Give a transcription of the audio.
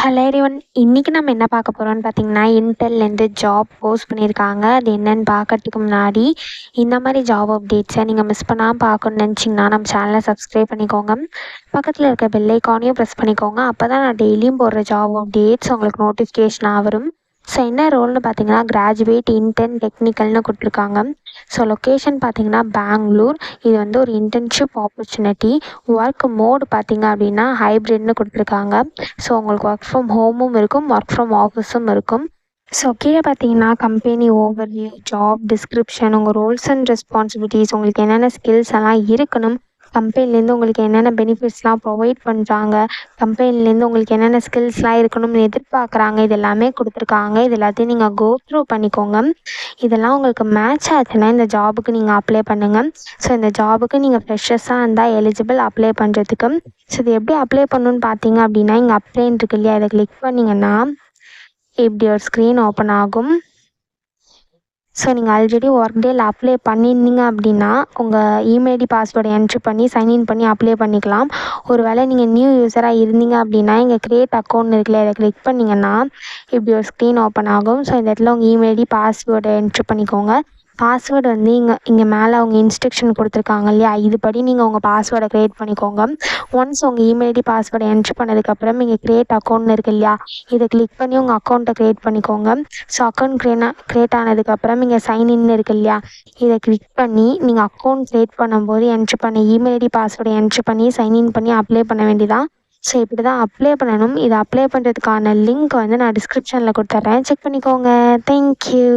Hello everyone. இன்றைக்கி நம்ம என்ன பார்க்க போகிறோம்னு பார்த்தீங்கன்னா, இன்டெல்லேருந்து ஜாப் போஸ்ட் பண்ணியிருக்காங்க. அது என்னன்னு பார்க்கறதுக்கு முன்னாடி இந்த மாதிரி ஜாப் அப்டேட்ஸை நீங்கள் மிஸ் பண்ணாமல் பார்க்கணுன்னு நினச்சிங்கன்னா நம்ம சேனலை சப்ஸ்கிரைப் பண்ணிக்கோங்க. பக்கத்தில் இருக்க பெல் ஐக்கானையும் ப்ரெஸ் பண்ணிக்கோங்க. அப்போ தான் நான் டெய்லியும் போடுற ஜாப் அப்டேட்ஸ் உங்களுக்கு நோட்டிஃபிகேஷனாக வரும். ஸோ என்ன ரோல்னு பார்த்தீங்கன்னா, கிராஜுவேட் இன்டர்ன் டெக்னிக்கல்னு கொடுத்துருக்காங்க. ஸோ லொக்கேஷன் பார்த்தீங்கன்னா பெங்களூர். இது வந்து ஒரு இன்டர்ன்ஷிப் ஆப்பர்ச்சுனிட்டி. ஒர்க் மோடு பார்த்தீங்க அப்படின்னா ஹைப்ரிட்னு கொடுத்துருக்காங்க. ஸோ உங்களுக்கு ஒர்க் ஃப்ரம் ஹோமும் இருக்கும், ஒர்க் ஃப்ரம் ஆஃபீஸும் இருக்கும். ஸோ கீழே பார்த்தீங்கன்னா கம்பெனி ஓவர்வியூ, ஜாப் டிஸ்கிரிப்ஷன், உங்கள் ரோல்ஸ் அண்ட் ரெஸ்பான்சிபிலிட்டிஸ், உங்களுக்கு என்னென்ன ஸ்கில்ஸ் எல்லாம் இருக்கணும், கம்பெனிலேருந்து உங்களுக்கு என்னென்ன பெனிஃபிட்ஸ்லாம் ப்ரொவைட் பண்ணுறாங்க, கம்பெனிலேருந்து உங்களுக்கு என்னென்ன ஸ்கில்ஸ்லாம் இருக்கணும்னு எதிர்பார்க்குறாங்க, இது எல்லாமே கொடுத்துருக்காங்க. இது எல்லாத்தையும் நீங்கள் கோ த்ரூ பண்ணிக்கோங்க. இதெல்லாம் உங்களுக்கு மேட்ச் ஆச்சுன்னா இந்த ஜாபுக்கு நீங்கள் அப்ளை பண்ணுங்கள். ஸோ இந்த ஜாபுக்கு நீங்கள் ஃப்ரெஷர்ஸாக இருந்தால் எலிஜிபிள் அப்ளை பண்ணுறதுக்கு. ஸோ இது எப்படி அப்ளை பண்ணணுன்னு பார்த்தீங்க அப்படின்னா, இங்கே அப்ளைன்னு இருக்கு இல்லையா, இதை கிளிக் பண்ணிங்கன்னா இப்படி ஒரு ஸ்க்ரீன் ஓப்பன் ஆகும். ஸோ நீங்கள் ஆல்ரெடி ஒர்க் டேயில் அப்ளை பண்ணியிருந்தீங்க அப்படின்னா உங்கள் இமெயில் ஐடி பாஸ்வேர்டை என்ட்ரி பண்ணி சைன்இன் பண்ணி அப்ளை பண்ணிக்கலாம். ஒரு வேளை நீங்கள் நியூ யூஸராக இருந்தீங்க அப்படின்னா இங்கே க்ரியேட் அக்கௌண்ட் இருக்குல்ல, இதை கிளிக் பண்ணிங்கன்னா இப்படி ஒரு ஸ்க்ரீன் ஓப்பன் ஆகும். ஸோ இந்த இடத்துல உங்கள் இமெயில் ஐடி பாஸ்வேர்டை என்ட்ரி பண்ணிக்கோங்க. பாஸ்வேர்டு வந்து இங்கே மேலே அவங்க இன்ஸ்ட்ரக்ஷன் கொடுத்துருக்காங்க இல்லையா, இதுபடி நீங்கள் உங்கள் பாஸ்வேர்டை க்ரியேட் பண்ணிக்கோங்க. ஒன்ஸ் உங்கள் இமெயில் ஐடி பாஸ்வேர்டை என்ட்ரி பண்ணதுக்கப்புறம் இங்கே க்ரியேட் அக்கௌண்ட் இருக்குது இல்லையா, இதை கிளிக் பண்ணி உங்கள் அக்கௌண்ட்டை க்ரியேட் பண்ணிக்கோங்க. ஸோ அக்கௌண்ட் க்ரியேட் ஆனதுக்கப்புறம் இங்கே சைன்இன் இருக்குது இல்லையா, இதை கிளிக் பண்ணி நீங்கள் அக்கௌண்ட் க்ரியேட் பண்ணும்போது என்ட்ரி பண்ண இமெயில் ஐடி பாஸ்வேர்டை என்ட்ரி பண்ணி சைன்இன் பண்ணி அப்ளை பண்ண வேண்டியதான். ஸோ இப்படி தான் அப்ளை பண்ணணும். இதை அப்ளை பண்ணுறதுக்கான லிங்க் வந்து நான் டிஸ்கிரிப்ஷனில் கொடுத்துட்றேன், செக் பண்ணிக்கோங்க. தேங்க்யூ.